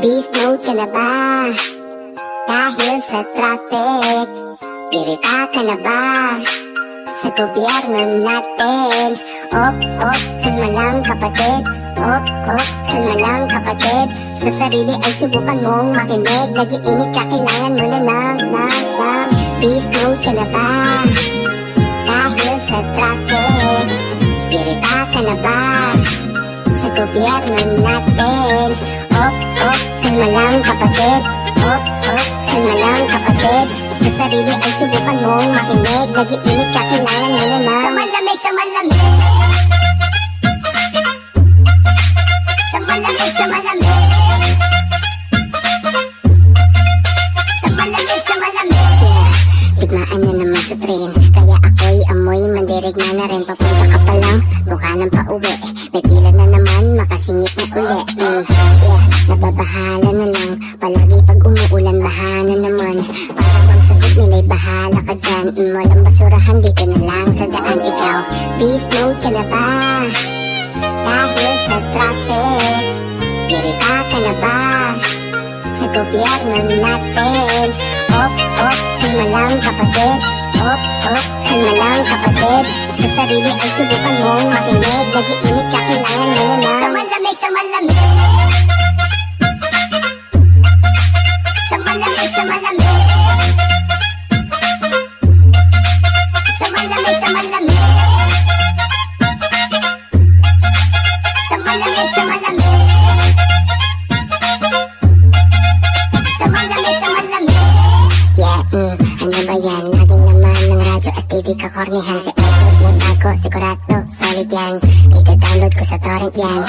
Beast mode ka na ba? Dahil sa traffic, pirita ka na ba? Sa gobyerno natin, kalma lang kapatid. Kalma lang kapatid. Sa sarili ay subukan mong makinig. Nag-iinit ka, kailangan mo na ng Beast mode ka na ba? Dahil sa traffic, pirita ka na ba? Sa gobyerno natin, kalma lang kapatid. Kalma lang kapatid. Sa sarili ay subukan mong makinig. Nag-iinit ka, kailangan mo na ng sa malamig. Sa malamig, sa malamig. Sa malamig, sa malamig. Tigmaan na naman sa train, kaya ako'y amoy mandirig na rin. Papunta ka pa lang, mukha nang pauwi. May pila na naman, makasingit na uli. Nababahala na lang, palagi pag umuulan, bahana naman. Para bang sagot nila'y bahala ka dyan. Walang basurahan, dito na lang sa daan. Ikaw, beast mode ka na ba? Dahil sa traffic, pirita ka na ba? Sa gobyerno natin, kalma lang kapatid. Kalma lang kapatid. Sa sarili ay subukan mong makinig. Nag-iinit ka, kailangan mo na ng sa malamig. Sa malamig, sa malamig. Sa malamig, sa malamig. Sa malamig, sa malamig. Sa malamig, sa malamig. Sa malamig. Ano ba yan? Laging laman ng radyo at TV kakornihan. Si iPod may bago, sigurado, solid yan. Ita-download ko sa torrent yan.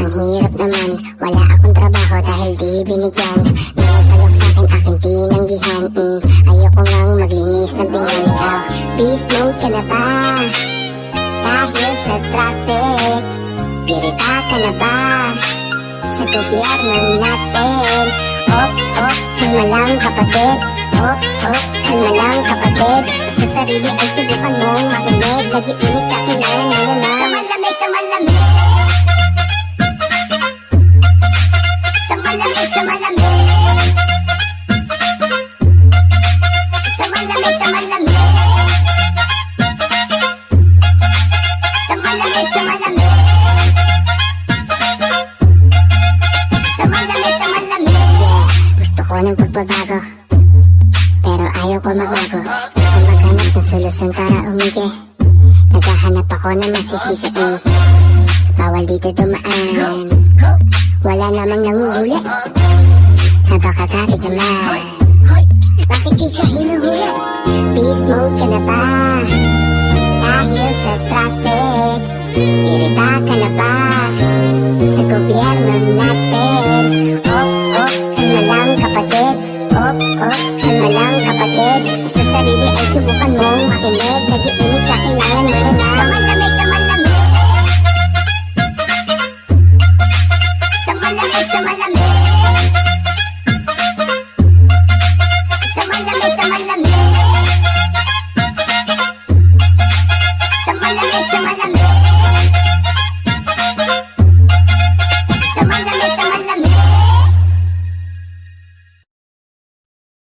Ang hirap naman, wala akong trabaho dahil di binigyan. Nalagpalok sa'kin aking tinanggihan. Ayoko ngang maglinis ng pinggan. Ikaw, beast mode ka na ba? Dahil sa traffic, pirita ka na ba? Sa gobyerno natin, kalma lang kapatid. Kalma lang kapatid. Sa sarili ay subukan mong makinig. Nag-iinit ka, kailangan mo na ng sa malamig. Sa malamig, sa malamig. Sa malamig, sa malamig. Sa malamig, sa malamig. Sa malamig, sa malamig. Sa malamig. Gusto ko ng pagbabago, pero ayaw ko magbago. Nasa maghanap ng solusyon para umigi. Naghahanap ako ng masisisi. Bawal dito dumaan, wala namang nanguhuli. Napaka-traffic naman, bakit di siya hinuhuli? Beast mode ka na ba?